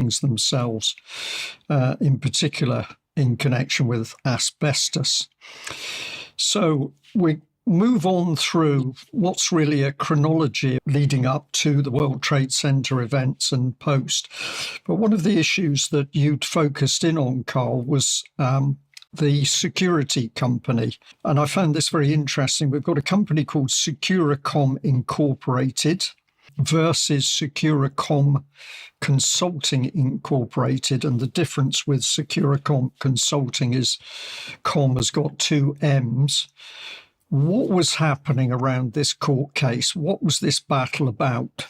buildings themselves, in particular in connection with asbestos. So we move on through what's really a chronology leading up to the World Trade Center events and post. But one of the issues that you'd focused in on, Karl, was the security company. And I found this very interesting. We've got a company called Securacom Incorporated versus Securacom Consulting Incorporated. And the difference with Securacom Consulting is com has got two M's. What was happening around this court case? What was this battle about?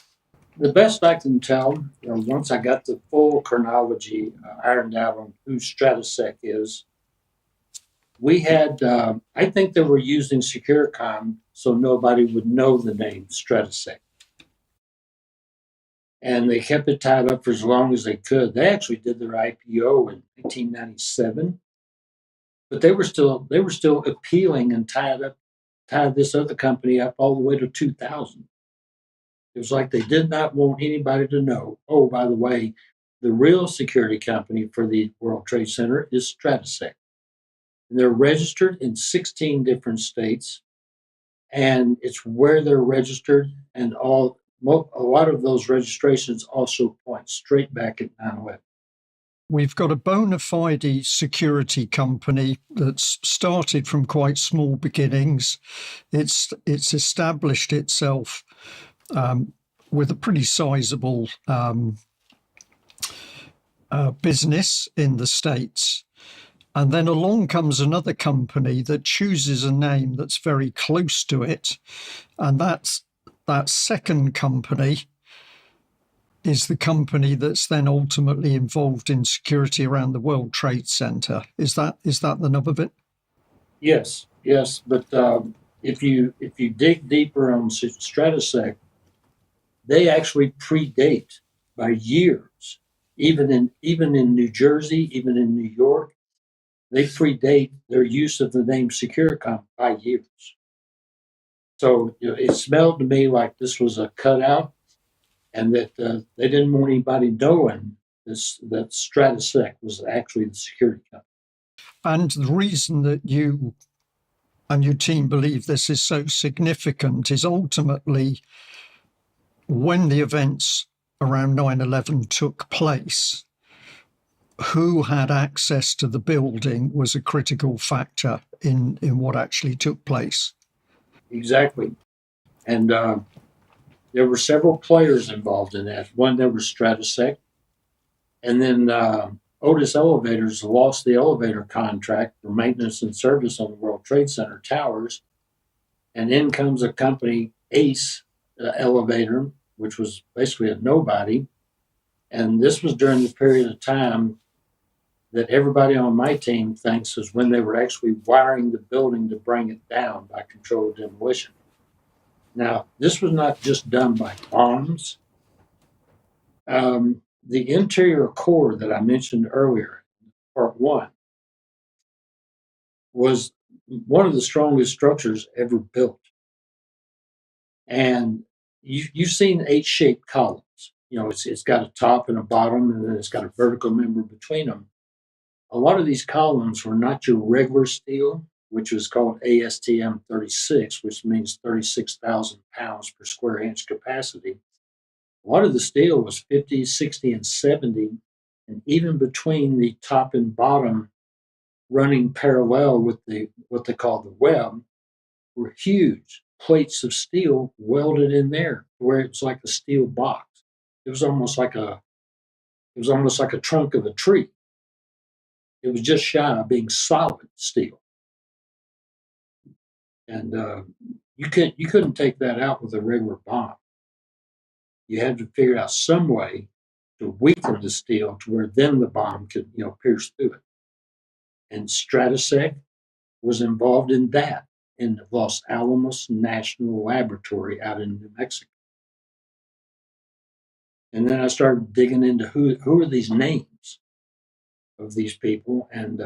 The best I can tell, once I got the full chronology ironed out on who Stratosec is, we had, I think they were using Securacom so nobody would know the name Stratosec. And they kept it tied up for as long as they could. They actually did their IPO in 1997, but they were still appealing and tied this other company up all the way to 2000. It was like they did not want anybody to know, oh, by the way, the real security company for the World Trade Center is Stratosec. And they're registered in 16 different states, and it's where they're registered, and a lot of those registrations also point straight back at 9/11. We've got a bona fide security company that's started from quite small beginnings. It's established itself with a pretty sizable business in the States. And then along comes another company that chooses a name that's very close to it. And that second company is the company that's then ultimately involved in security around the World Trade Center. Is that the nub of it? Yes. But if you dig deeper on Stratosec, they actually predate by years. Even in New Jersey, even in New York, they predate their use of the name Securacom by years. So it smelled to me like this was a cutout, and that they didn't want anybody knowing that Stratosec was actually the security company. And the reason that you and your team believe this is so significant is ultimately when the events around 9/11 took place, who had access to the building was a critical factor in what actually took place. Exactly. And there were several players involved in that. One, there was Stratosec. And then Otis Elevators lost the elevator contract for maintenance and service on the World Trade Center towers. And in comes a company, Ace Elevator, which was basically a nobody. And this was during the period of time that everybody on my team thinks was when they were actually wiring the building to bring it down by controlled demolition. Now, this was not just done by bombs. The interior core that I mentioned earlier, part one, was one of the strongest structures ever built. And you've seen H-shaped columns. It's got a top and a bottom, and then it's got a vertical member between them. A lot of these columns were not your regular steel, which was called ASTM 36, which means 36,000 pounds per square inch capacity. A lot of the steel was 50, 60, and 70, and even between the top and bottom, running parallel with what they call the web, were huge plates of steel welded in there, where it's like a steel box. It was almost like a trunk of a tree. It was just shy of being solid steel, and you couldn't take that out with a regular bomb. You had to figure out some way to weaken the steel to where then the bomb could pierce through it. And Stratosec was involved in that in Los Alamos National Laboratory out in New Mexico. And then I started digging into who are these names of these people, and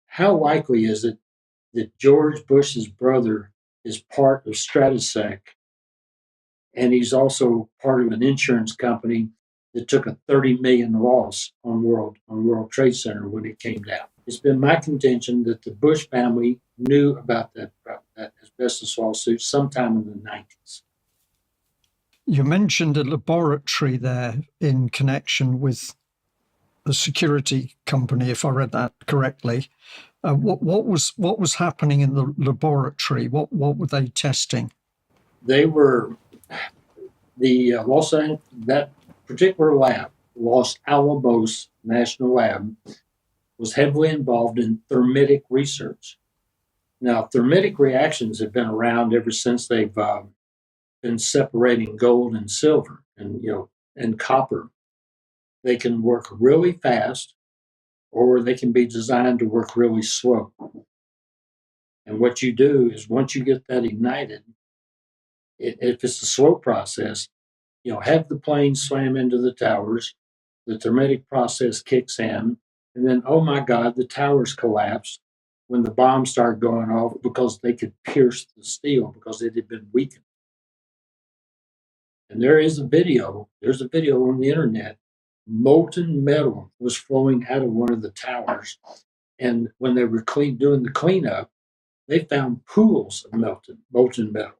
how likely is it that George Bush's brother is part of Stratosec, and he's also part of an insurance company that took a 30 million loss on World Trade Center when it came down. It's been my contention that the Bush family knew about that asbestos lawsuit sometime in the 90s. You mentioned a laboratory there in connection with the security company, if I read that correctly. What was happening in the laboratory? What were they testing? They were that particular lab, Los Alamos National Lab, was heavily involved in thermitic research. Now, thermitic reactions have been around ever since they've been separating gold and silver and copper. They can work really fast, or they can be designed to work really slow. And what you do is once you get that ignited, if it's a slow process, have the plane slam into the towers, the thermitic process kicks in, and then, oh my God, the towers collapsed when the bombs started going off because they could pierce the steel because it had been weakened. And there's a video on the internet. Molten metal was flowing out of one of the towers. And when they were doing the cleanup, they found pools of molten metal.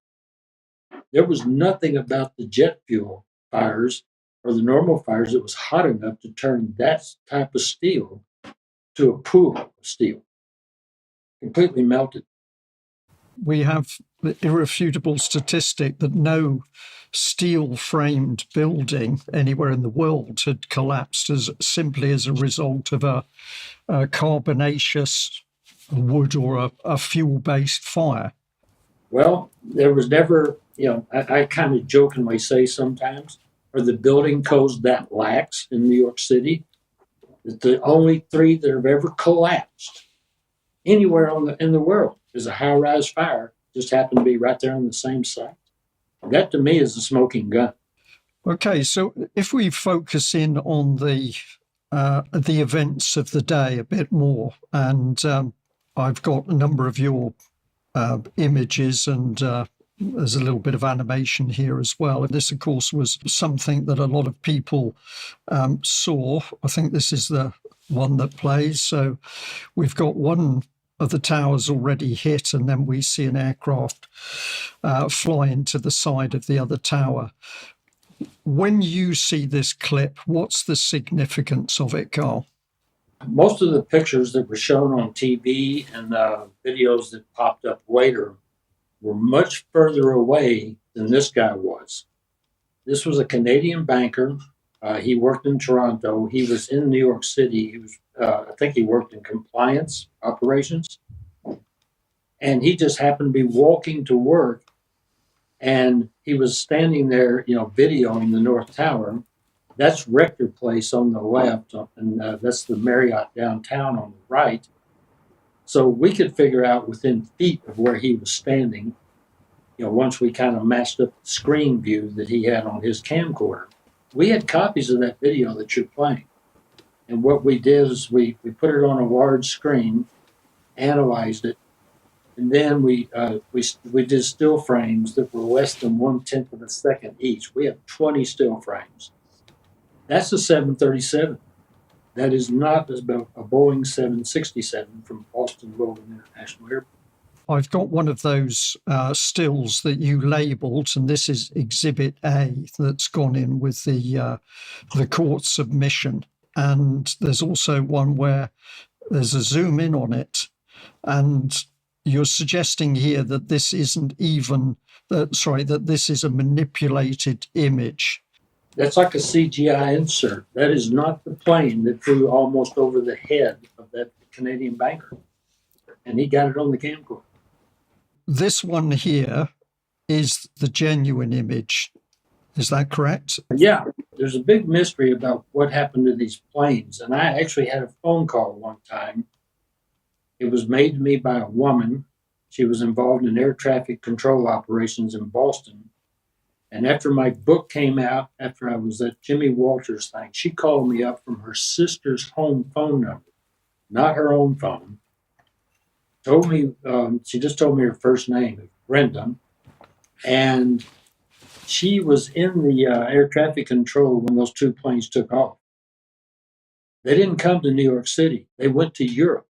There was nothing about the jet fuel fires or the normal fires that was hot enough to turn that type of steel to a pool of steel, completely melted. We have the irrefutable statistic that no steel-framed building anywhere in the world had collapsed as simply as a result of a carbonaceous wood or a fuel-based fire. Well, there was never, I kind of jokingly say sometimes, are the building codes that lax in New York City? That the only 3 that have ever collapsed anywhere in the world is a high-rise fire, just happened to be right there on the same site. That to me is a smoking gun. Okay, so if we focus in on the events of the day a bit more, and I've got a number of your images, and there's a little bit of animation here as well. And this, of course, was something that a lot of people saw. I think this is the one that plays. So we've got one of the towers already hit, and then we see an aircraft fly into the side of the other tower. When you see this clip, what's the significance of it, Karl? Most of the pictures that were shown on TV and videos that popped up later were much further away than this guy was. This was a Canadian banker. He worked in Toronto. He was in New York City. He was, I think he worked in compliance operations. And he just happened to be walking to work. And he was standing there, videoing the North Tower. That's Rector Place on the left, and that's the Marriott downtown on the right. So we could figure out within feet of where he was standing, once we kind of matched up the screen view that he had on his camcorder. We had copies of that video that you're playing. And what we did is we put it on a large screen, analyzed it, and then we did still frames that were less than 1/10 of a second each. We have 20 still frames. That's a 737. That is not a Boeing 767 from Boston Logan International Airport. I've got one of those stills that you labelled, and this is Exhibit A that's gone in with the court submission. And there's also one where there's a zoom in on it, and you're suggesting here that this isn't even that this is a manipulated image. That's like a CGI insert. That is not the plane that flew almost over the head of that Canadian banker. And he got it on the camcorder. This one here is the genuine image. Is that correct? Yeah. There's a big mystery about what happened to these planes. And I actually had a phone call one time. It was made to me by a woman. She was involved in air traffic control operations in Boston. And after my book came out, after I was at Jimmy Walters' thing, she called me up from her sister's home phone number, not her own phone. Told me, she just told me her first name, Brenda. And She was in the air traffic control when those two planes took off. They didn't come to New York City. They went to Europe.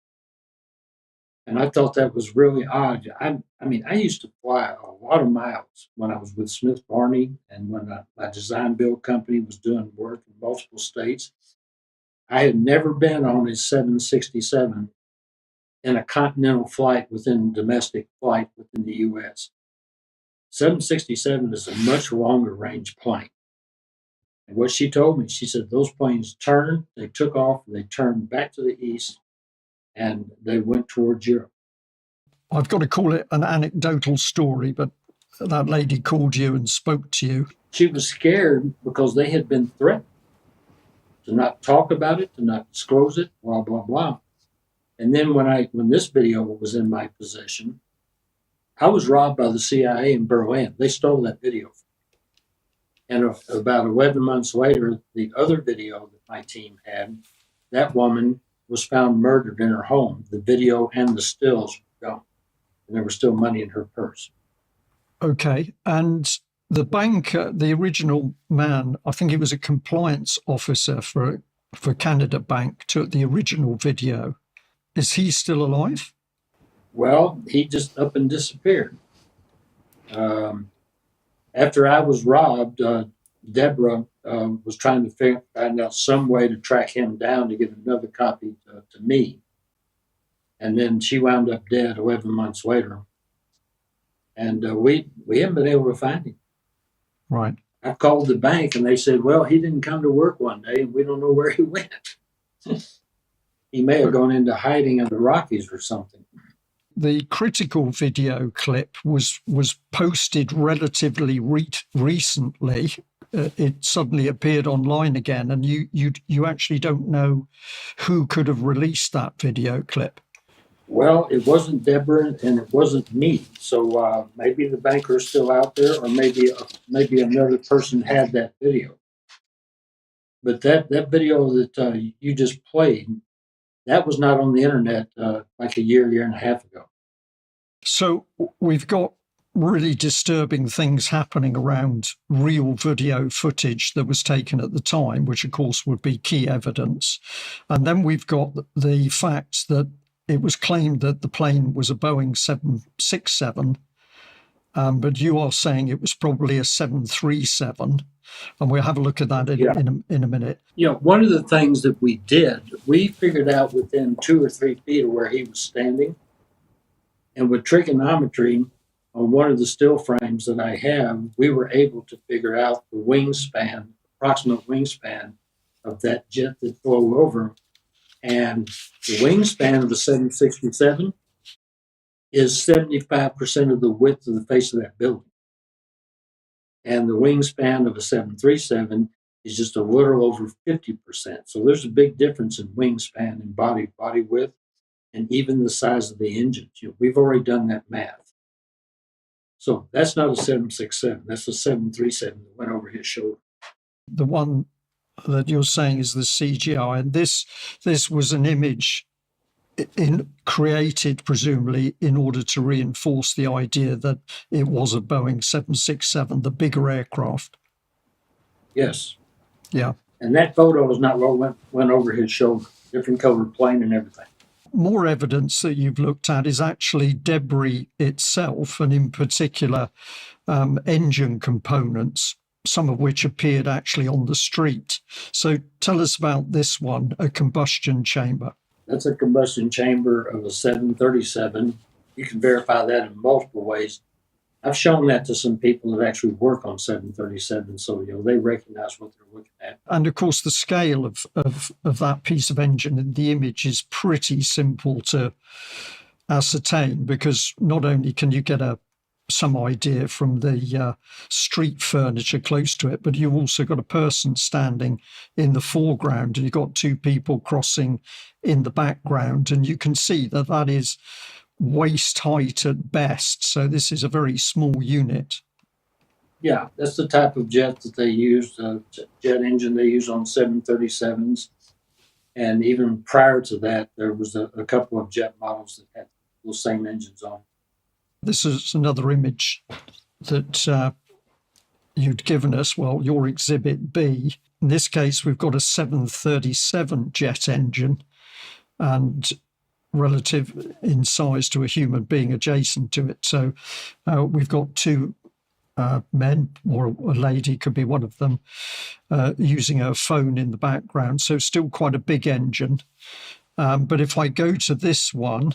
And I thought that was really odd. I mean, I used to fly a lot of miles when I was with Smith Barney and when my design build company was doing work in multiple states. I had never been on a 767 in a continental flight within domestic flight within the U.S. 767 is a much longer range plane. And what she told me, she said those planes turned, they took off, they turned back to the east, and they went towards Europe. I've got to call it an anecdotal story, but that lady called you and spoke to you. She was scared because they had been threatened to not talk about it, to not disclose it, blah, blah, blah. And then when this video was in my possession, I was robbed by the CIA in Berlin. They stole that video. And about 11 months later, the other video that my team had, that woman was found murdered in her home. The video and the stills were gone. And there was still money in her purse. Okay. And the banker, the original man, I think he was a compliance officer for Canada Bank, took the original video. Is he still alive? Well, he just up and disappeared. After I was robbed, Deborah was trying to find out some way to track him down to get another copy to me. And then she wound up dead 11 months later. And we haven't been able to find him. Right. I called the bank and they said, well, he didn't come to work one day and we don't know where he went. He may have gone into hiding in the Rockies or something. The critical video clip was posted relatively recently. It suddenly appeared online again, and you actually don't know who could have released that video clip. Well, it wasn't Deborah and it wasn't me. So maybe the banker is still out there, or maybe another person had that video. But that video that you just played, that was not on the internet like a year and a half ago. So we've got really disturbing things happening around real video footage that was taken at the time, which of course would be key evidence. And then we've got the fact that it was claimed that the plane was a Boeing 767, but you are saying it was probably a 737. And we'll have a look at that in a minute. You know, one of the things that we did, we figured out within 2 or 3 feet of where he was standing. And with trigonometry on one of the still frames that I have, we were able to figure out the wingspan, approximate wingspan of that jet that flew over. And the wingspan of the 767 is 75% of the width of the face of that building. And the wingspan of a 737 is just a little over 50%. So there's a big difference in wingspan and body width, and even the size of the engines. You know, we've already done that math. So that's not a 767. That's a 737 that went over his shoulder. The one that you're saying is the CGI, and this was an image created presumably in order to reinforce the idea that it was a Boeing 767, the bigger aircraft. Yes. Yeah. And that photo was not what went over his shoulder. Different colored plane and everything. More evidence that you've looked at is actually debris itself, and in particular engine components, some of which appeared actually on the street. So tell us about this one, a combustion chamber. That's a combustion chamber of a 737. You can verify that in multiple ways. I've shown that to some people that actually work on 737, so they recognize what they're looking at. And of course, the scale of that piece of engine in the image is pretty simple to ascertain, because not only can you get some idea from the street furniture close to it, but you've also got a person standing in the foreground, and you've got 2 people crossing in the background, and you can see that is waist height at best. So this is a very small unit. Yeah, that's the type of jet that they use, jet engine they use on 737s. And even prior to that, there was a couple of jet models that had those same engines on. This is another image that you'd given us, well, your Exhibit B. In this case, we've got a 737 jet engine and relative in size to a human being adjacent to it. So we've got two men, or a lady could be one of them, using a phone in the background. So still quite a big engine. But if I go to this one,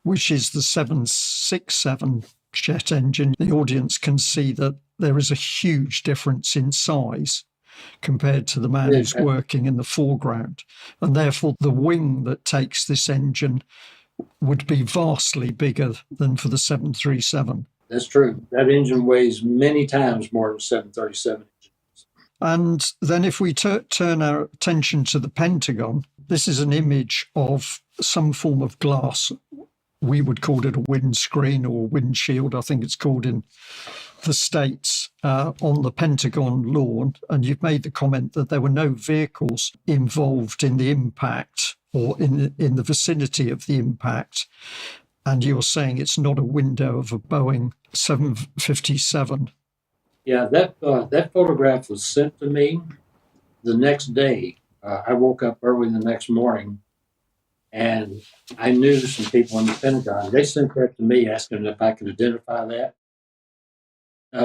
which is the 767 jet engine, the audience can see that there is a huge difference in size compared to the man who's working in the foreground. And therefore, the wing that takes this engine would be vastly bigger than for the 737. That's true. That engine weighs many times more than 737 engines. And then if we turn our attention to the Pentagon, this is an image of some form of glass. We would call it a windscreen or windshield, I think it's called in the States, on the Pentagon lawn. And you've made the comment that there were no vehicles involved in the impact or in the vicinity of the impact. And you're saying it's not a window of a Boeing 757. Yeah, that photograph was sent to me the next day. I woke up early the next morning, and I knew some people in the Pentagon. They sent that to me asking if I could identify that.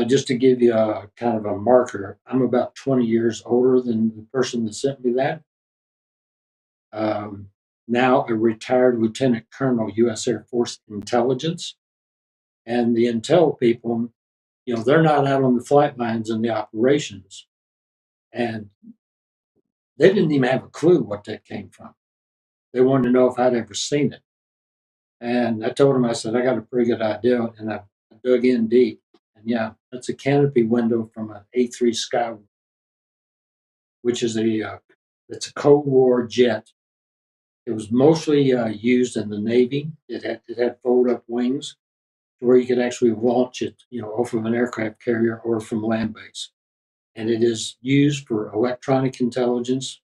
Just to give you a kind of a marker, I'm about 20 years older than the person that sent me that. Now a retired lieutenant colonel, U.S. Air Force intelligence. And the intel people, they're not out on the flight lines and the operations. And they didn't even have a clue what that came from. They wanted to know if I'd ever seen it. And I told them, I said, I got a pretty good idea. And I dug in deep. And yeah, that's a canopy window from an A3 Skyward, which is it's a Cold War jet. It was mostly used in the Navy. It had fold-up wings where you could actually launch it, off of an aircraft carrier or from land base. And it is used for electronic intelligence.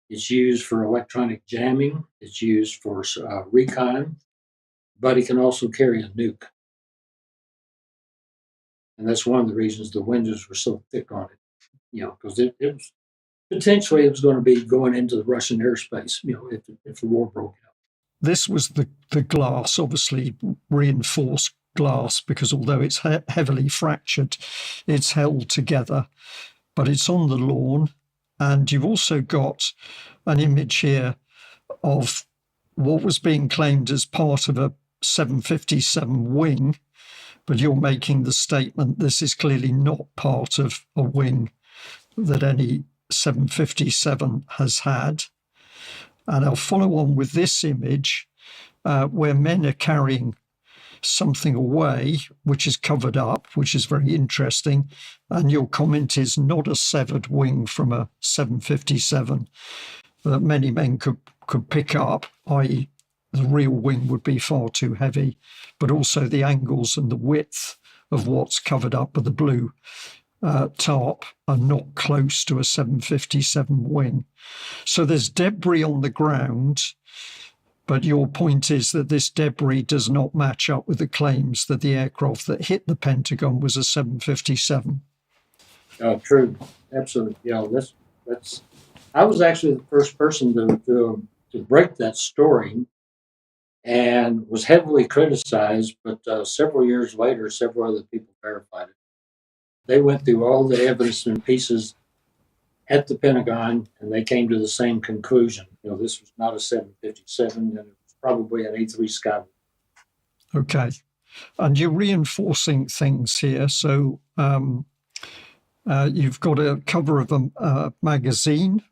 It's used for electronic jamming. It's used for recon, but it can also carry a nuke. And that's one of the reasons the windows were so thick on it, because it was potentially it was going to be going into the Russian airspace, if the war broke out. This was the glass, obviously reinforced glass, because although it's heavily fractured, it's held together, but it's on the lawn. And you've also got an image here of what was being claimed as part of a 757 wing, but you're making the statement this is clearly not part of a wing that any 757 has had. And I'll follow on with this image where men are carrying something away, which is covered up, which is very interesting. And your comment is not a severed wing from a 757 that many men could pick up, i.e. the real wing would be far too heavy, but also the angles and the width of what's covered up with the blue tarp are not close to a 757 wing. So there's debris on the ground, but your point is that this debris does not match up with the claims that the aircraft that hit the Pentagon was a 757. True, absolutely. That's. I was actually the first person to break that story, and was heavily criticized. But several years later, several other people verified it. They went through all the evidence and pieces at the Pentagon, and they came to the same conclusion. This was not a 757, and it was probably an A3 Skyward. Okay. And you're reinforcing things here. So you've got a cover of a magazine,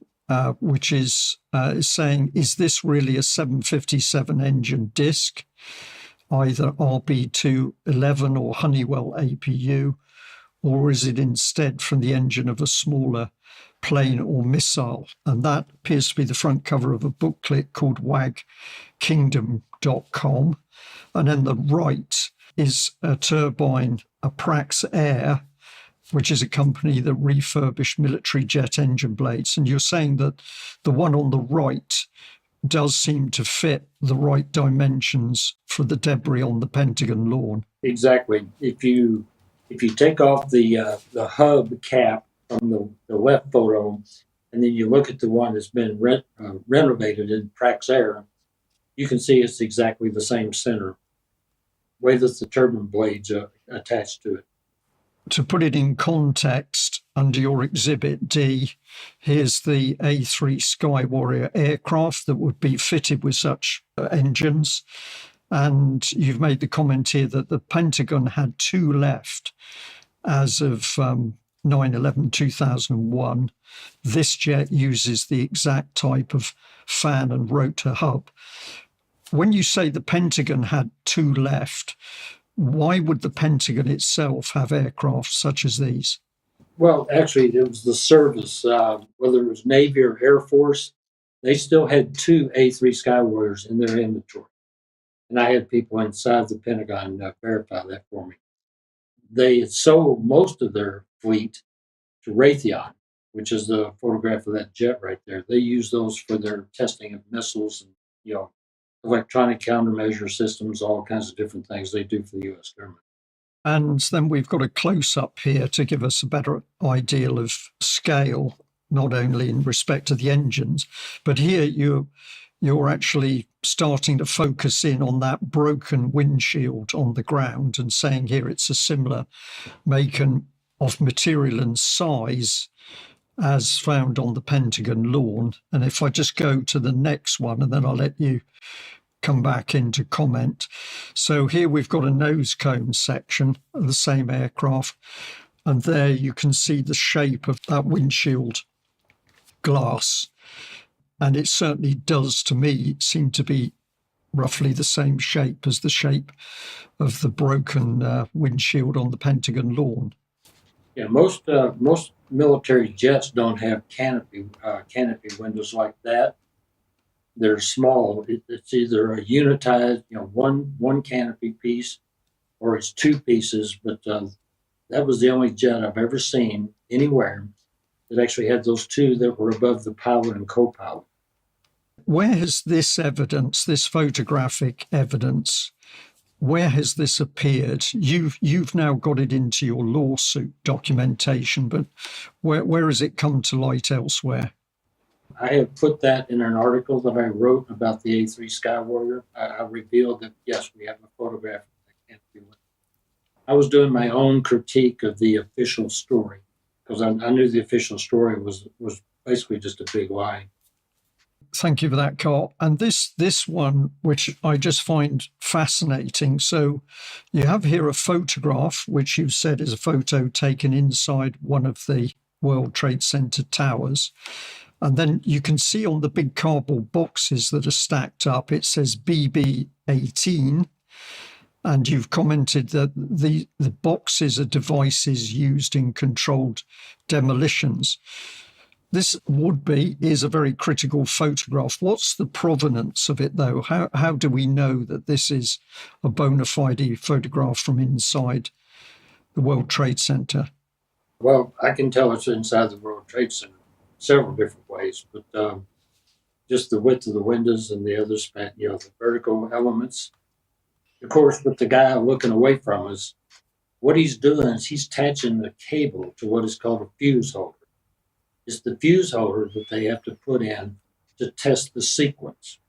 which is saying, is this really a 757 engine disc, either RB211 or Honeywell APU, or is it instead from the engine of a smaller plane or missile? And that appears to be the front cover of a booklet called wagkingdom.com. And then the right is a turbine, a Prax Air, which is a company that refurbished military jet engine blades. And you're saying that the one on the right does seem to fit the right dimensions for the debris on the Pentagon lawn. Exactly. If you If you take off the hub cap from the left photo, and then you look at the one that's been renovated in Praxair, you can see it's exactly the same center, way that the turbine blades are attached to it. To put it in context, under your Exhibit D, here's the A3 Sky Warrior aircraft that would be fitted with such engines. And you've made the comment here that the Pentagon had two left as of 9/11/2001. This jet uses the exact type of fan and rotor hub. When you say the Pentagon had two left, why would the Pentagon itself have aircraft such as these? Well, actually, it was the service, whether it was Navy or Air Force, they still had two A3 Sky Warriors in their inventory. And I had people inside the Pentagon verify that for me. They had sold most of their fleet to Raytheon, which is the photograph of that jet right there. They use those for their testing of missiles and, electronic countermeasure systems, all kinds of different things they do for the U.S. government. And then we've got a close-up here to give us a better idea of scale, not only in respect to the engines, but here you're actually starting to focus in on that broken windshield on the ground and saying here it's a similar make of material and size as found on the Pentagon lawn. And if I just go to the next one, and then I'll let you come back into comment. So here we've got a nose cone section of the same aircraft, and there you can see the shape of that windshield glass. And it certainly does, to me, seem to be roughly the same shape as the shape of the broken windshield on the Pentagon lawn. Yeah, most military jets don't have canopy windows like that. They're small. It's either a unitized, one canopy piece, or it's two pieces. But that was the only jet I've ever seen anywhere that actually had those two that were above the pilot and co-pilot. Where has this evidence, this photographic evidence, where has this appeared? You've now got it into your lawsuit documentation, but where has it come to light elsewhere? I have put that in an article that I wrote about the A3 Sky Warrior. I revealed that, yes, we have a photograph that can't be with. I was doing my own critique of the official story because I knew the official story was basically just a big lie. Thank you for that, Karl. And this one, which I just find fascinating. So you have here a photograph, which you've said is a photo taken inside one of the World Trade Center towers. And then you can see on the big cardboard boxes that are stacked up, it says BB-18. And you've commented that the boxes are devices used in controlled demolitions. This is a very critical photograph. What's the provenance of it, though? How do we know that this is a bona fide photograph from inside the World Trade Center? Well, I can tell it's inside the World Trade Center several different ways, but just the width of the windows and the other span, the vertical elements. Of course, with the guy looking away from us, what he's doing is he's attaching the cable to what is called a fuse holder. It's the fuse holder that they have to put in to test the sequence.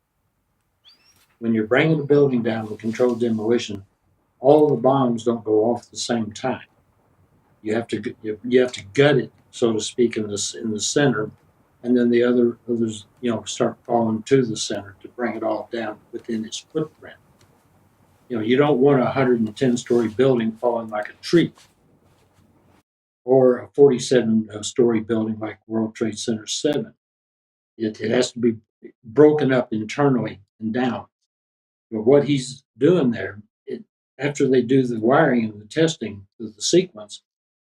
When you're bringing a building down with controlled demolition, all the bombs don't go off at the same time. You have to gut it, so to speak, in the center, and then the others start falling to the center to bring it all down within its footprint. You don't want a 110-story building falling like a tree, or a 47-story building like World Trade Center 7. It has to be broken up internally and down. But what he's doing there, after they do the wiring and the testing of the sequence,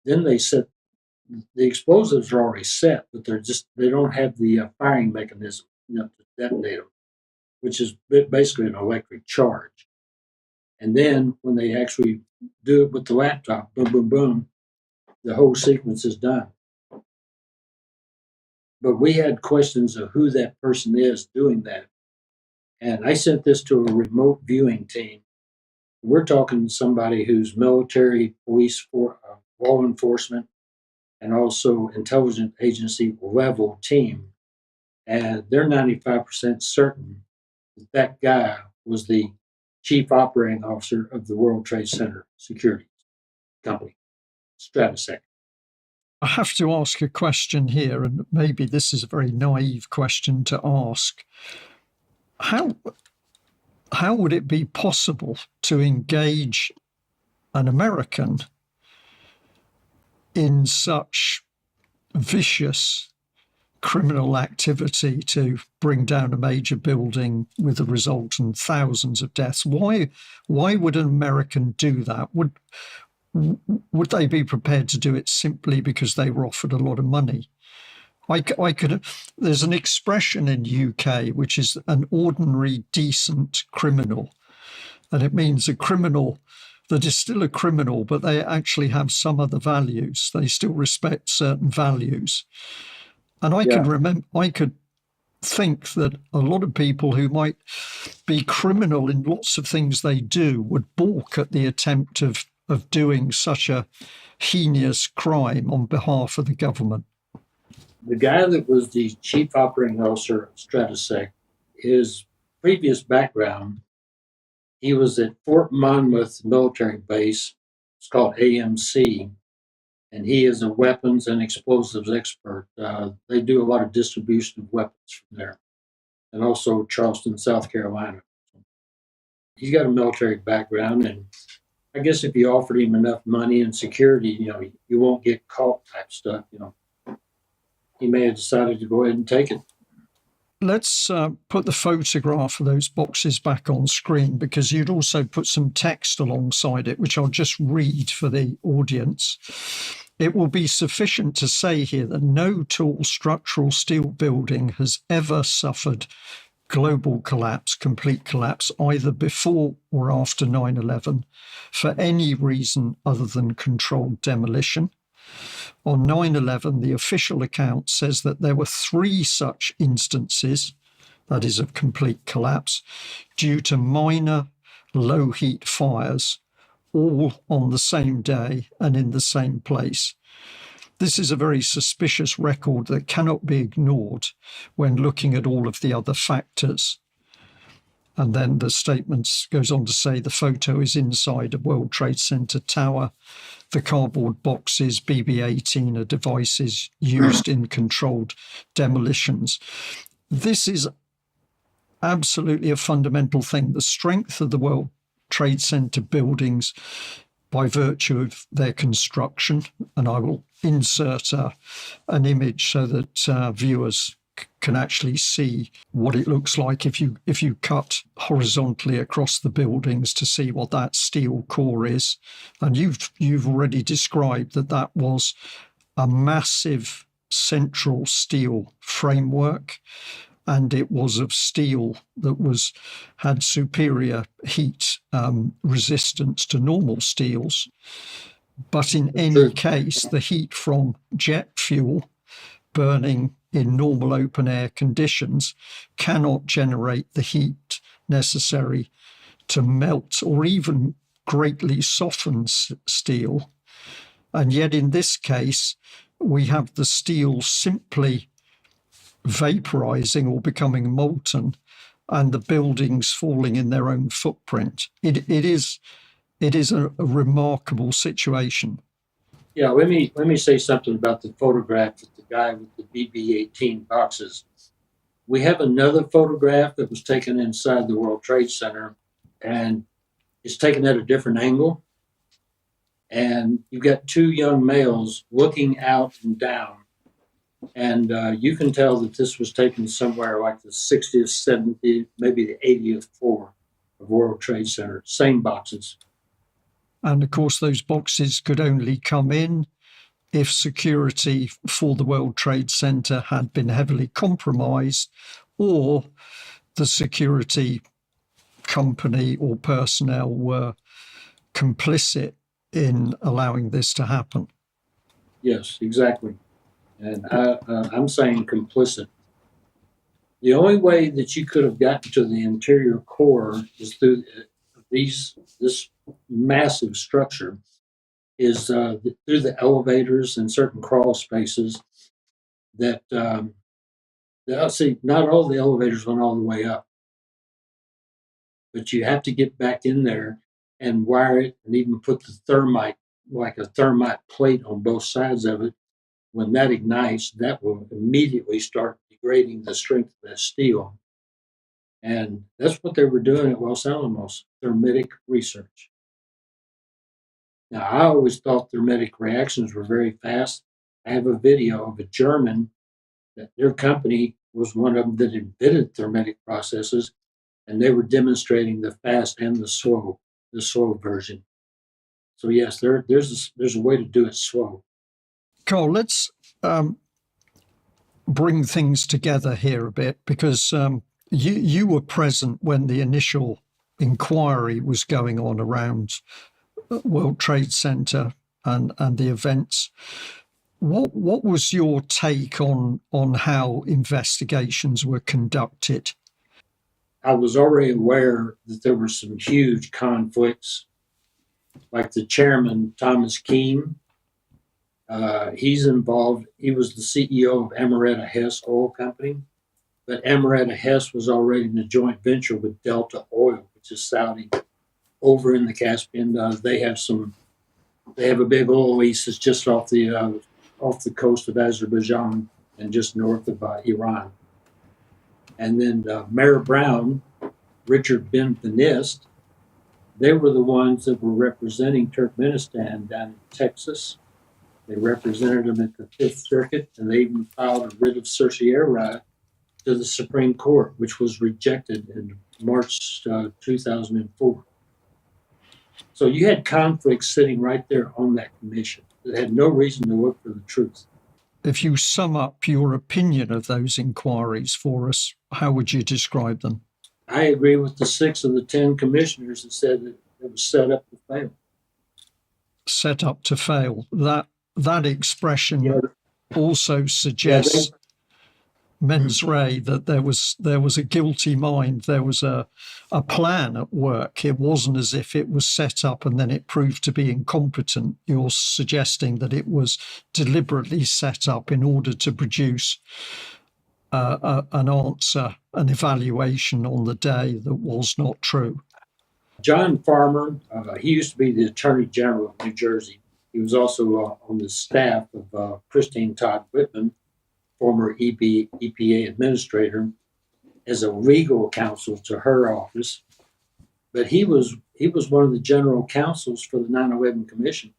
then they set the explosives are already set, but they don't have the firing mechanism to detonate them, which is basically an electric charge. And then when they actually do it with the laptop, boom, boom, boom, the whole sequence is done. But we had questions of who that person is doing that. And I sent this to a remote viewing team We're talking somebody who's military, police, law enforcement, and also intelligence agency level team. And they're 95% certain that that guy was the chief operating officer of the World Trade Center security company, Stratosec. I have to ask a question here, and maybe this is a very naive question to ask. How would it be possible to engage an American in such vicious criminal activity to bring down a major building with the resultant thousands of deaths? Why would an American do that? Would they be prepared to do it simply because they were offered a lot of money? There's an expression in UK which is an ordinary decent criminal, and it means a criminal that is still a criminal, but they actually have some other values. They still respect certain values. And I could think that a lot of people who might be criminal in lots of things they do would balk at the attempt of doing such a heinous crime on behalf of the government. The guy that was the chief operating officer of Stratosec, his previous background, he was at Fort Monmouth military base. It's called AMC, and he is a weapons and explosives expert. They do a lot of distribution of weapons from there, and also Charleston, South Carolina. He's got a military background, and I guess if you offered him enough money and security, you won't get caught type stuff, he may have decided to go ahead and take it. Let's put the photograph of those boxes back on screen, because you'd also put some text alongside it, which I'll just read for the audience. It will be sufficient to say here that no tall structural steel building has ever suffered global collapse, complete collapse, either before or after 9/11 for any reason other than controlled demolition. On 9/11, the official account says that there were 3 such instances, that is, of complete collapse, due to minor low heat fires, all on the same day and in the same place. This is a very suspicious record that cannot be ignored when looking at all of the other factors. And then the statement goes on to say the photo is inside a World Trade Center tower. The cardboard boxes, BB-18, are devices used in controlled demolitions. This is absolutely a fundamental thing. The strength of the World Trade Center buildings by virtue of their construction, and I will insert an image so that viewers can actually see what it looks like if you cut horizontally across the buildings to see what that steel core is. And you've already described that was a massive central steel framework, and it was of steel that had superior heat resistance to normal steels. But in any case, the heat from jet fuel burning in normal open air conditions cannot generate the heat necessary to melt or even greatly soften steel. And yet in this case, we have the steel simply vaporizing or becoming molten and the buildings falling in their own footprint. It is a remarkable situation. Yeah, let me say something about the photograph of the guy with the BB-18 boxes. We have another photograph that was taken inside the World Trade Center, and it's taken at a different angle. And you've got 2 young males looking out and down. And you can tell that this was taken somewhere like the 60th, 70th, maybe the 80th floor of World Trade Center. Same boxes. And of course, those boxes could only come in if security for the World Trade Center had been heavily compromised, or the security company or personnel were complicit in allowing this to happen. Yes, exactly. And I'm saying complicit. The only way that you could have gotten to the interior core is through this massive structure is through the elevators and certain crawl spaces that see, not all the elevators went all the way up, but you have to get back in there and wire it and even put the thermite, like a thermite plate on both sides of it. When that ignites, that will immediately start degrading the strength of that steel. And that's what they were doing at Los Alamos, thermitic research. Now, I always thought thermitic reactions were very fast. I have a video of a German that their company was one of them that invented thermitic processes, and they were demonstrating the fast and the slow version. So yes, there's a way to do it slow. Karl, let's bring things together here a bit, because you were present when the initial inquiry was going on around World Trade Center and the events. What was your take on how investigations were conducted? I was already aware that there were some huge conflicts, like the chairman, Thomas Keene. He's involved. He was the CEO of Amaretta Hess Oil Company, but Amaretta Hess was already in a joint venture with Delta Oil, which is Saudi, over in the Caspian. They have a big oil lease that's just off the coast of Azerbaijan and just north of Iran. And then Mayor Brown, Richard Benveniste, they were the ones that were representing Turkmenistan down in Texas. They represented them at the Fifth Circuit, and they even filed a writ of certiorari to the Supreme Court, which was rejected in March 2004. So you had conflicts sitting right there on that commission that had no reason to look for the truth. If you sum up your opinion of those inquiries for us, how would you describe them? I agree with the 6 of the 10 commissioners that said that it was set up to fail. Set up to fail. That expression also suggests mens rea, that there was a guilty mind, there was a plan at work. It wasn't as if it was set up and then it proved to be incompetent. You're suggesting that it was deliberately set up in order to produce an answer, an evaluation on the day that was not true. John Farmer, he used to be the Attorney General of New Jersey. He was also on the staff of Christine Todd Whitman, former EPA administrator, as a legal counsel to her office. But he was one of the general counsels for the 9/11 Commission.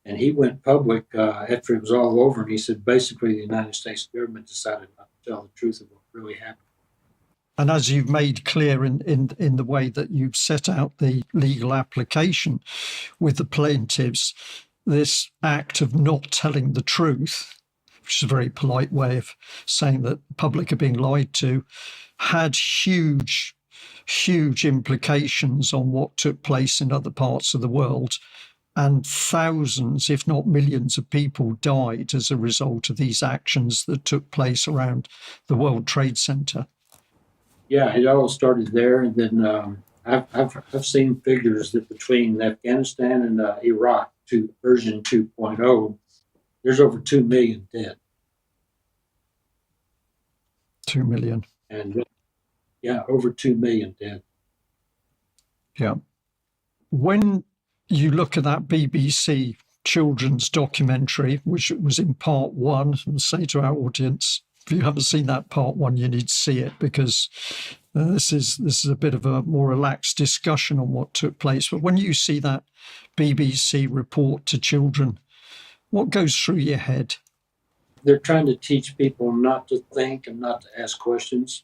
And he went public after it was all over, and he said basically the United States government decided not to tell the truth of what really happened. And as you've made clear in the way that you've set out the legal application with the plaintiffs, this act of not telling the truth, which is a very polite way of saying that the public are being lied to, had huge implications on what took place in other parts of the world. And thousands, if not millions of people died as a result of these actions that took place around the World Trade Center. Yeah, it all started there. And then I've seen figures that between Afghanistan and Iraq to version 2.0, there's over 2 million dead. 2 million. And over 2 million dead. Yeah. When you look at that BBC children's documentary, which was in part 1, and say to our audience, if you haven't seen that part 1, you need to see it, because this is a bit of a more relaxed discussion on what took place. But when you see that BBC report to children, what goes through your head? They're trying to teach people not to think and not to ask questions.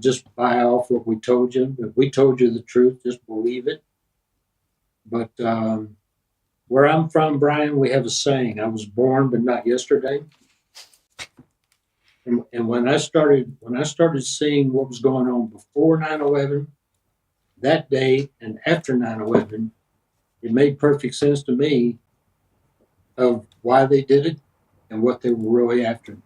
Just buy off what we told you. If we told you the truth, just believe it. But where I'm from, Brian, we have a saying: "I was born, but not yesterday." And when I started seeing what was going on before 9/11, that day and after 9/11, it made perfect sense to me of why they did it and what they were really after.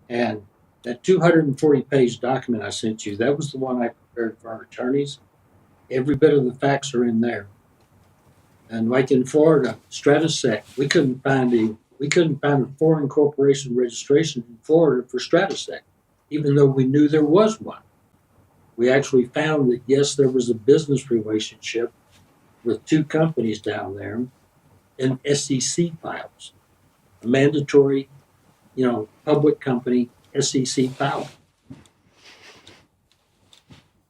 And that 240-page document I sent you, that was the one I prepared for our attorneys. Every bit of the facts are in there. And like in Florida, Stratasec, we couldn't find a foreign corporation registration in Florida for Stratasec, even though we knew there was one. We actually found that yes, there was a business relationship with two companies down there in SEC files, a mandatory, public company SEC file.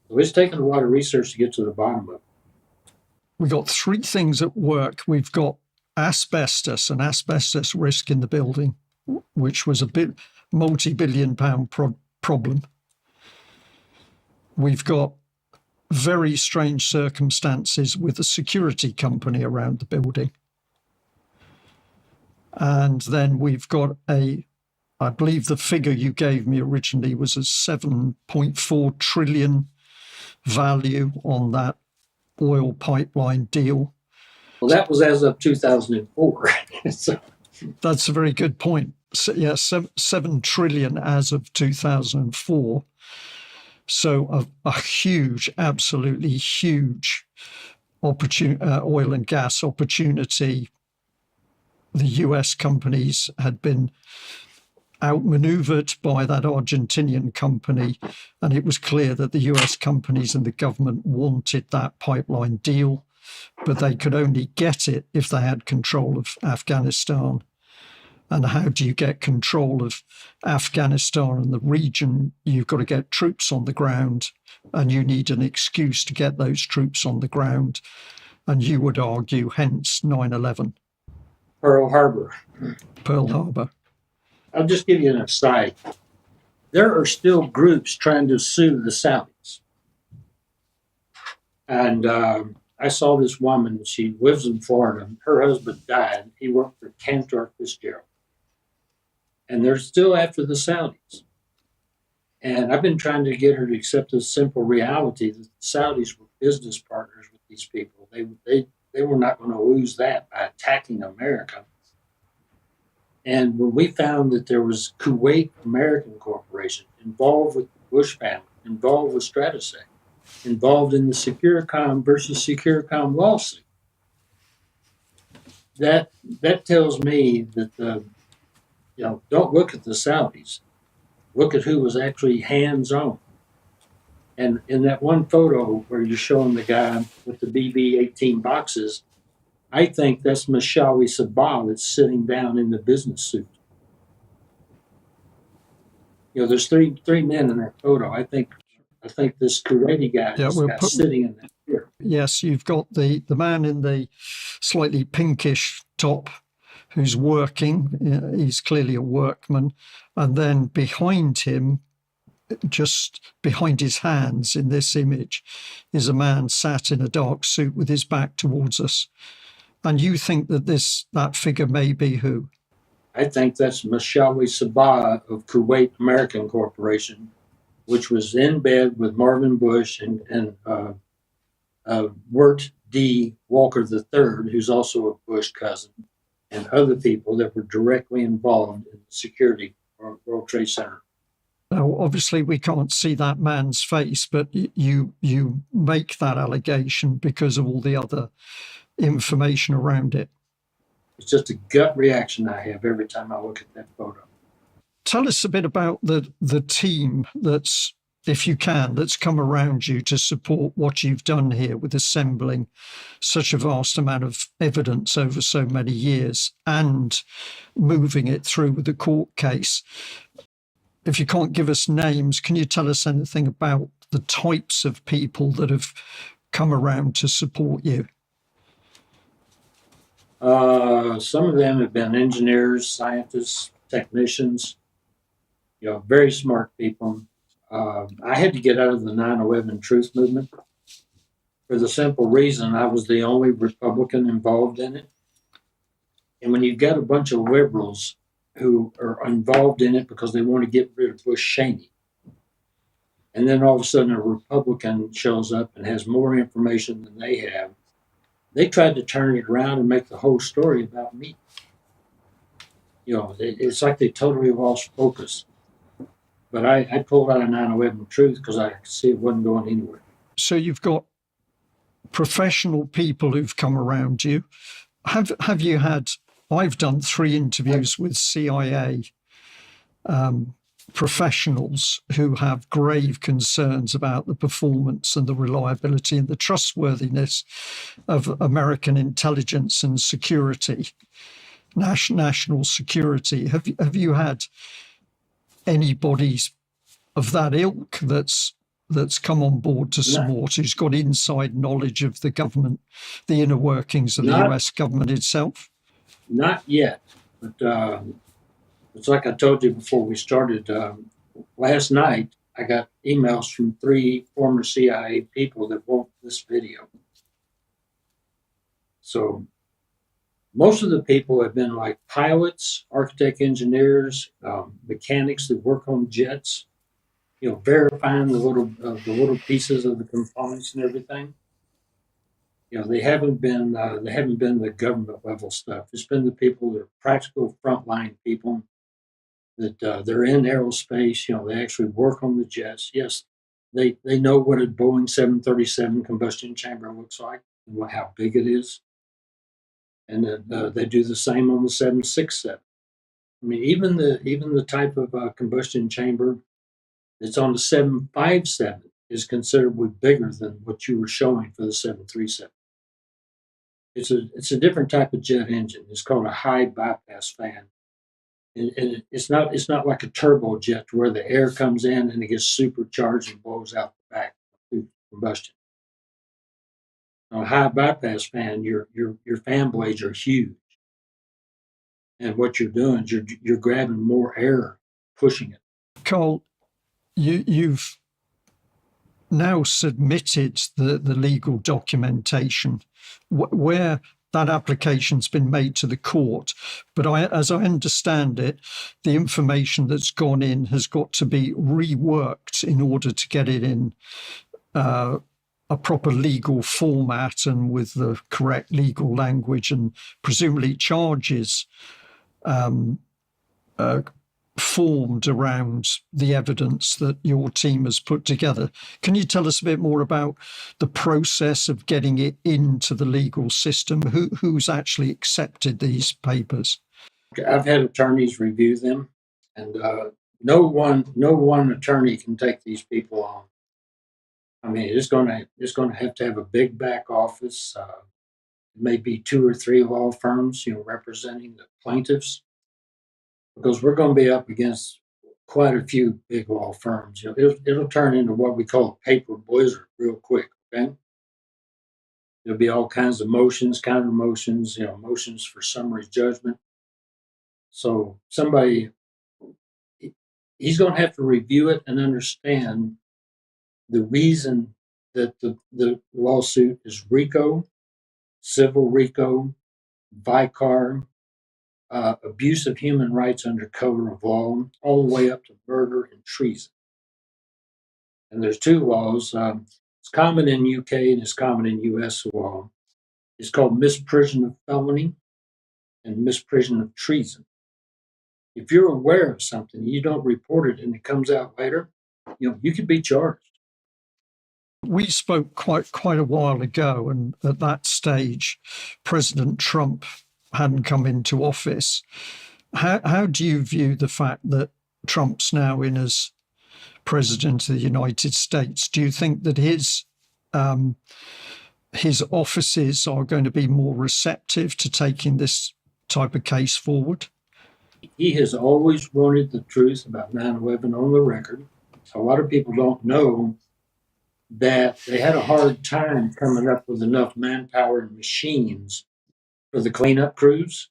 So it's taken a lot of research to get to the bottom of it. We've got three things at work. We've got asbestos and asbestos risk in the building, which was a multi-billion pound problem. We've got very strange circumstances with a security company around the building. And then we've got I believe the figure you gave me originally was a 7.4 trillion value on that oil pipeline deal. Well, that was as of 2004. So, that's a very good point. So, yeah, 7 trillion as of 2004. So a huge, absolutely huge oil and gas opportunity. The US companies had been outmaneuvered by that Argentinian company, and it was clear that the US companies and the government wanted that pipeline deal, but they could only get it if they had control of Afghanistan. And how do you get control of Afghanistan and the region? You've got to get troops on the ground, and you need an excuse to get those troops on the ground. And you would argue, hence 9/11. Pearl Harbor. I'll just give you an aside. There are still groups trying to sue the Saudis. And I saw this woman, she lives in Florida. Her husband died. He worked for Cantor Fitzgerald. And they're still after the Saudis. And I've been trying to get her to accept the simple reality that the Saudis were business partners with these people. They were not going to lose that by attacking America. And when we found that there was Kuwait American Corporation involved with the Bush family, involved with Stratasec, involved in the Securicom versus Securicom lawsuit, that tells me that don't look at the Saudis. Look at who was actually hands-on. And in that one photo where you're showing the guy with the BB-18 boxes, I think that's Mashawi Sabah that's sitting down in the business suit. There's three men in that photo. I think this Kuwaiti guy is sitting in that chair. Yes, you've got the man in the slightly pinkish top who's working. He's clearly a workman. And then behind him, just behind his hands in this image, is a man sat in a dark suit with his back towards us. And you think that that figure may be who? I think that's Mashawi Sabah of Kuwait American Corporation, which was in bed with Marvin Bush and Wirt D. Walker III, who's also a Bush cousin, and other people that were directly involved in the security of World Trade Center. Now, obviously, we can't see that man's face, but you make that allegation because of all the other information around it. It's just a gut reaction I have every time I look at that photo. Tell us a bit about the team that's, if you can, that's come around you to support what you've done here with assembling such a vast amount of evidence over so many years and moving it through with the court case. If you can't give us names, can you tell us anything about the types of people that have come around to support you? Some of them have been engineers, scientists, technicians, very smart people. I had to get out of the 9/11 truth movement for the simple reason I was the only Republican involved in it. And when you've got a bunch of liberals who are involved in it because they want to get rid of Bush Cheney, and then all of a sudden a Republican shows up and has more information than they have, they tried to turn it around and make the whole story about me. It's like they totally lost focus. But I pulled out of 9/11 truth because I could see it wasn't going anywhere. So you've got professional people who've come around you. Have you had? I've done 3 interviews with CIA professionals who have grave concerns about the performance and the reliability and the trustworthiness of American intelligence and security, national security. Have you had anybody of that ilk that's come on board to support, who's got inside knowledge of the government, the inner workings of the US government itself? Not yet, but it's like I told you before we started. Last night, I got emails from 3 former CIA people that want this video. So most of the people have been like pilots, architect engineers, mechanics that work on jets, verifying the little pieces of the components and everything. They haven't been the government level stuff. It's been the people that are practical frontline people that they're in aerospace. They actually work on the jets. Yes, they know what a Boeing 737 combustion chamber looks like and how big it is, and they do the same on the 767. I mean, even the type of combustion chamber that's on the 757 is considerably bigger than what you were showing for the 737. It's a different type of jet engine. It's called a high bypass fan. And it's not like a turbojet where the air comes in and it gets supercharged and blows out the back through combustion. On a high bypass fan, your fan blades are huge, and what you're doing is you're grabbing more air, pushing it. Karl, you've now submitted the legal documentation where that application's been made to the court. But as I understand it, the information that's gone in has got to be reworked in order to get it in a proper legal format and with the correct legal language, and presumably charges formed around the evidence that your team has put together. Can you tell us a bit more about the process of getting it into the legal system? Who's actually accepted these papers? I've had attorneys review them, and no one attorney can take these people on. I mean, it's going to have a big back office. Maybe 2 or 3 law firms, representing the plaintiffs, because we're going to be up against quite a few big law firms. It'll turn into what we call a paper blizzard real quick. Okay, there'll be all kinds of motions, counter motions, motions for summary judgment. So he's going to have to review it and understand the reason that the lawsuit is RICO, civil RICO, vicar, abuse of human rights under cover of law, all the way up to murder and treason. And there's 2 laws. It's common in UK and it's common in US law. It's called misprision of felony and misprision of treason. If you're aware of something, you don't report it, and it comes out later, you could be charged. We spoke quite a while ago, and at that stage, President Trump hadn't come into office. How do you view the fact that Trump's now in as president of the United States? Do you think that his offices are going to be more receptive to taking this type of case forward? He has always wanted the truth about 9/11 on the record. A lot of people don't know that they had a hard time coming up with enough manpower and machines for the cleanup crews.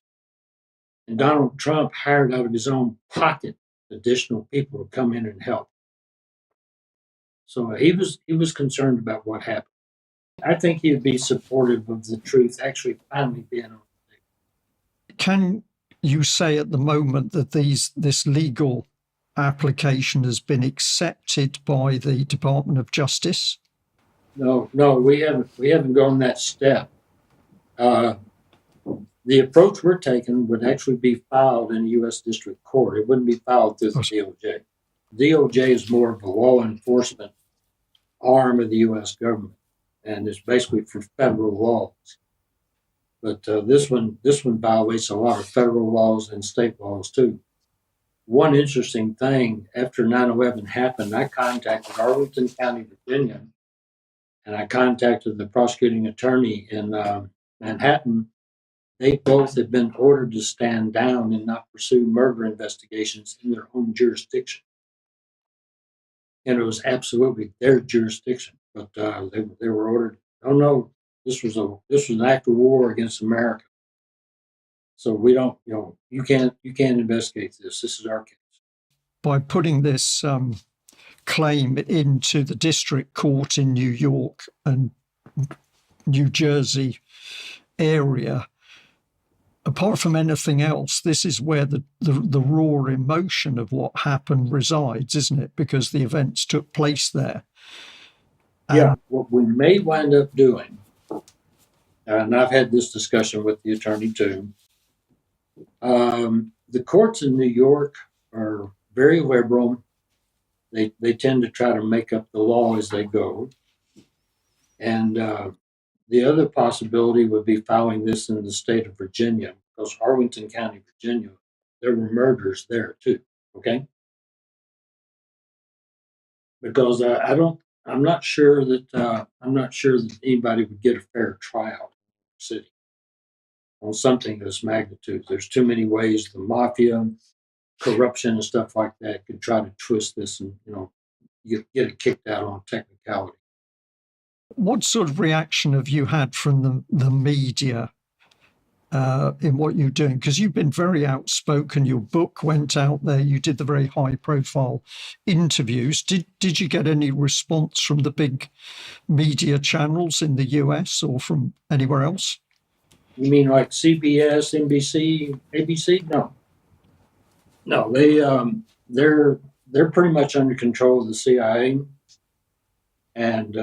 And Donald Trump hired out of his own pocket additional people to come in and help. So he was concerned about what happened. I think he'd be supportive of the truth actually finally being on. Can you say at the moment that this legal application has been accepted by the Department of Justice? No, we haven't gone that step. The approach we're taking would actually be filed in a U.S. District Court. It wouldn't be filed through the DOJ. DOJ is more of a law enforcement arm of the U.S. government, and it's basically for federal laws. But this one violates a lot of federal laws and state laws too. One interesting thing, after 9/11 happened, I contacted Arlington County, Virginia, and I contacted the prosecuting attorney in Manhattan. They both had been ordered to stand down and not pursue murder investigations in their own jurisdiction. And it was absolutely their jurisdiction, but they were ordered. Oh no, this was an act of war against America. So we don't, you can't investigate this. This is our case. By putting this claim into the district court in New York and New Jersey area, apart from anything else, this is where the raw emotion of what happened resides, isn't it? Because the events took place there. Yeah, what we may wind up doing, and I've had this discussion with the attorney too, the courts in New York are very liberal. They tend to try to make up the law as they go. And the other possibility would be filing this in the state of Virginia, because Arlington County, Virginia, there were murders there too. Okay, because I'm not sure that anybody would get a fair trial in the city on something of this magnitude. There's too many ways the mafia, corruption, and stuff like that could try to twist this and get it kicked out on technicality. What sort of reaction have you had from the media in what you're doing? Because you've been very outspoken. Your book went out there. You did the very high-profile interviews. Did you get any response from the big media channels in the US or from anywhere else? You mean like CBS, NBC, ABC? No. They're pretty much under control of the CIA, and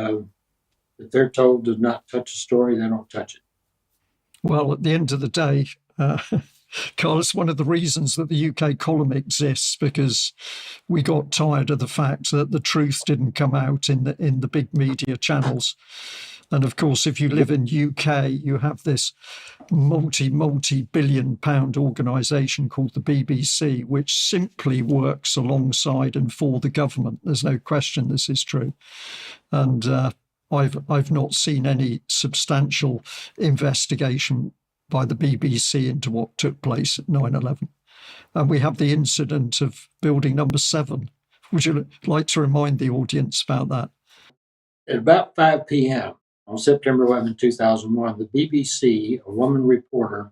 if they're told to not touch a story, they don't touch it. Well, at the end of the day, Karl, it's one of the reasons that the UK column exists, because we got tired of the fact that the truth didn't come out in the big media channels. And of course, if you live in UK, you have this multi-billion pound organisation called the BBC, which simply works alongside and for the government. There's no question this is true. And I've not seen any substantial investigation by the BBC into what took place at 9/11. And we have the incident of building number 7. Would you like to remind the audience about that? At about 5 p.m. on September 11, 2001, the BBC, a woman reporter,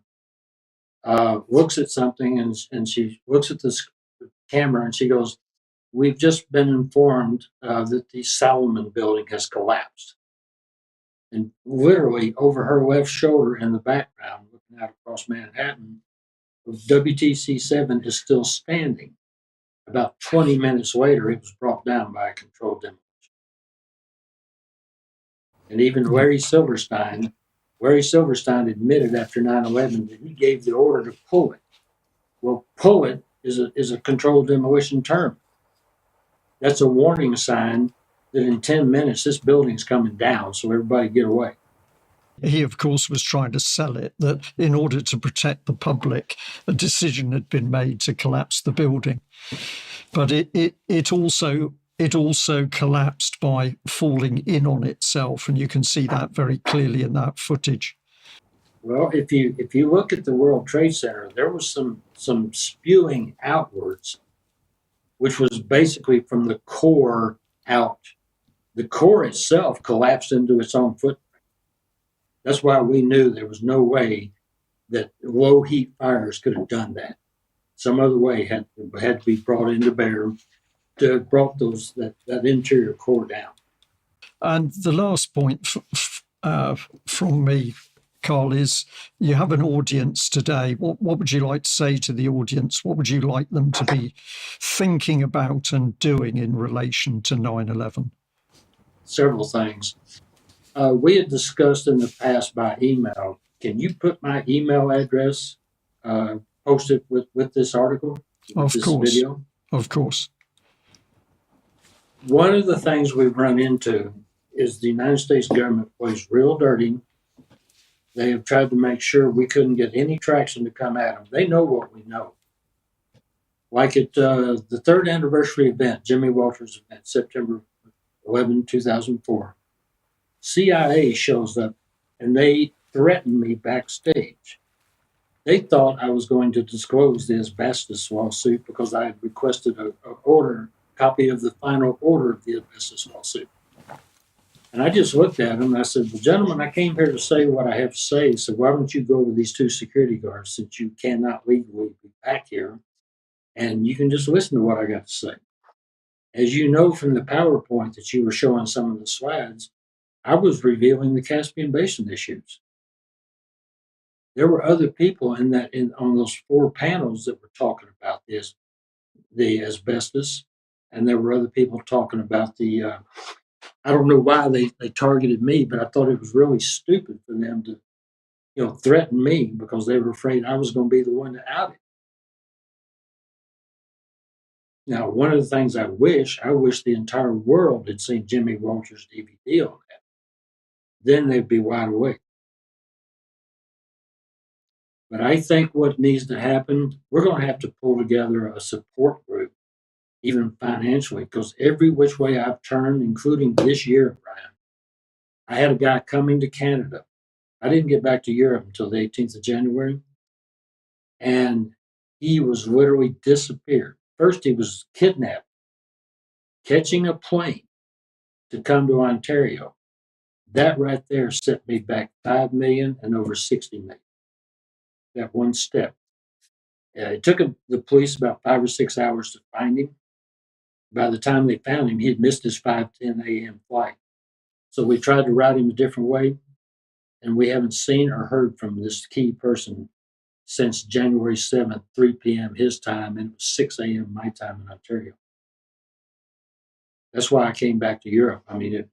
looks at something and she looks at this camera and she goes, "We've just been informed that the Salomon building has collapsed." And literally over her left shoulder in the background, looking out across Manhattan, WTC 7 is still standing. About 20 minutes later, it was brought down by a controlled demolition. And even Larry Silverstein admitted after 9/11 that he gave the order to pull it. Well, pull it is a controlled demolition term. That's a warning sign that in 10 minutes this building's coming down, so everybody get away. He, of course, was trying to sell it that in order to protect the public, a decision had been made to collapse the building. But it also collapsed by falling in on itself, and you can see that very clearly in that footage. Well, if you look at the World Trade Center, there was some spewing outwards, which was basically from the core out. The core itself collapsed into its own footprint. That's why we knew there was no way that low heat fires could have done that. Some other way had to be brought into bear to brought that interior core down. And the last point from me, Karl, is you have an audience today. What would you like to say to the audience? What would you like them to be thinking about and doing in relation to 9/11? Several things. We had discussed in the past by email. Can you put my email address, post it with this article, with this course. video? Of course. One of the things we've run into is the United States government plays real dirty. They have tried to make sure we couldn't get any traction to come at them. They know what we know. Like at the third anniversary event, Jimmy Walters event, September 11, 2004, CIA shows up and they threatened me backstage. They thought I was going to disclose the asbestos lawsuit because I had requested a copy of the final order of the asbestos lawsuit. And I just looked at him and I said, well, gentlemen, I came here to say what I have to say. So why don't you go with these two security guards since you cannot legally be back here and you can just listen to what I got to say. As you know from the PowerPoint that you were showing some of the slides, I was revealing the Caspian Basin issues. There were other people on those 4 panels that were talking about the asbestos, and there were other people talking about I don't know why they targeted me, but I thought it was really stupid for them to, threaten me because they were afraid I was going to be the one to out it. Now, one of the things I wish the entire world had seen Jimmy Walters' DVD on that. Then they'd be wide awake. But I think what needs to happen, we're going to have to pull together a support group, even financially, because every which way I've turned, including this year, Brian, I had a guy coming to Canada. I didn't get back to Europe until the 18th of January. And he was literally disappeared. First, he was kidnapped, catching a plane to come to Ontario. That right there set me back 5 million and over 60 million. That one step. It took the police about 5 or 6 hours to find him. By the time they found him, he had missed his 5:10 a.m. flight. So we tried to route him a different way, and we haven't seen or heard from this key person since January 7th, 3 p.m. his time, and it was 6 a.m. my time in Ontario. That's why I came back to Europe. I mean,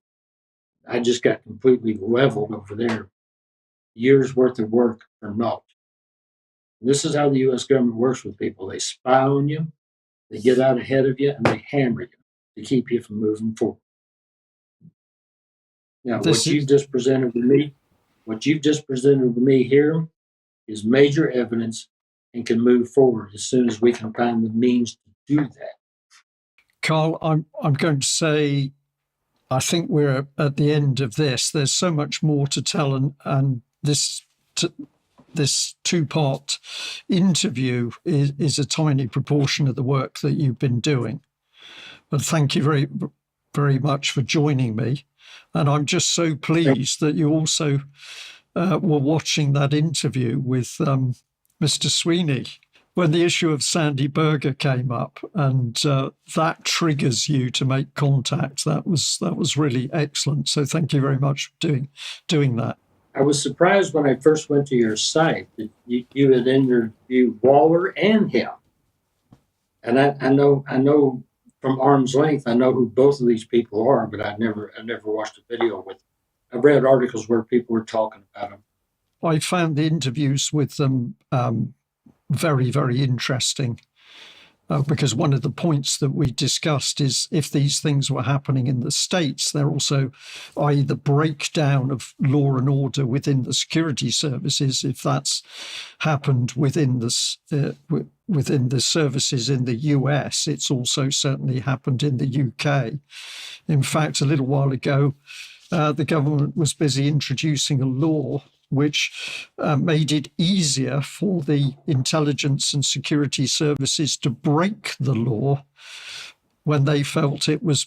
I just got completely leveled over there. Years worth of work for naught. And this is how the U.S. government works with people. They spy on you, they get out ahead of you, and they hammer you to keep you from moving forward. Now, what you've just presented to me here is major evidence and can move forward as soon as we can find the means to do that. Karl, I'm going to say, I think we're at the end of this. There's so much more to tell, and this 2-part interview is a tiny proportion of the work that you've been doing. But thank you very, very much for joining me. And I'm just so pleased that you also were watching that interview with Mr. Sweeney when the issue of Sandy Berger came up, and that triggers you to make contact. That was really excellent. So thank you very much for doing that. I was surprised when I first went to your site that you had interviewed Waller and him. And I know from arm's length, I know who both of these people are, but I never watched a video with them. I've read articles where people were talking about them. I found the interviews with them very, very interesting because one of the points that we discussed is if these things were happening in the States, they're also, i.e. the breakdown of law and order within the security services, if that's happened within the services in the US, it's also certainly happened in the UK. In fact, a little while ago, the government was busy introducing a law which made it easier for the intelligence and security services to break the law when they felt it was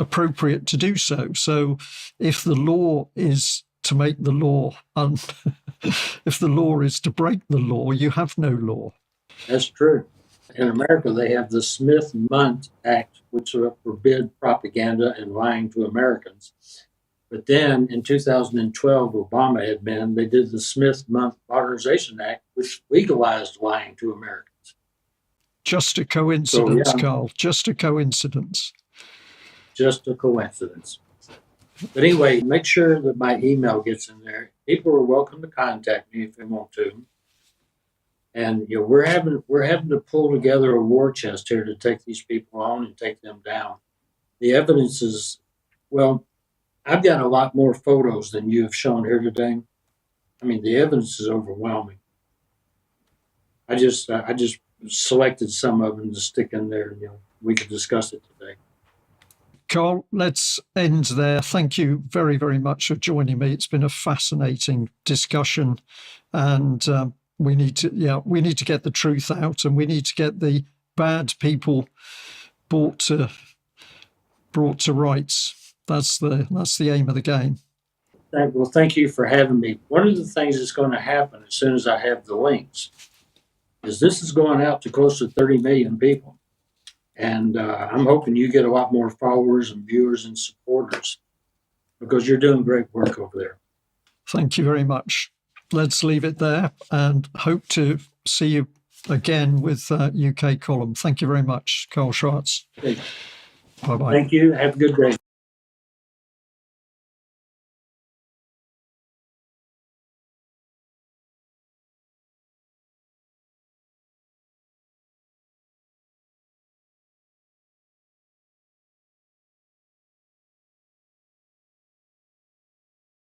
appropriate to do so. So if the law is to make the law, if the law is to break the law, you have no law. That's true. In America, they have the Smith-Mundt Act, which will forbid propaganda and lying to Americans. But then in 2012, they did the Smith-Mundt Modernization Act, which legalized lying to Americans. Just a coincidence, Karl. Just a coincidence. Just a coincidence. But anyway, make sure that my email gets in there. People are welcome to contact me if they want to. And we're having to pull together a war chest here to take these people on and take them down. The evidence is Well, I've got a lot more photos than you have shown here today. I mean, the evidence is overwhelming. I just selected some of them to stick in there. We could discuss it today. Karl, let's end there. Thank you very, very much for joining me. It's been a fascinating discussion, and we need to get the truth out, and we need to get the bad people brought to rights. That's the aim of the game. Well, thank you for having me. One of the things that's going to happen as soon as I have the links is this is going out to close to 30 million people. And I'm hoping you get a lot more followers and viewers and supporters because you're doing great work over there. Thank you very much. Let's leave it there and hope to see you again with UK Column. Thank you very much, Karl Schwarz. Okay. Bye-bye. Thank you. Have a good day.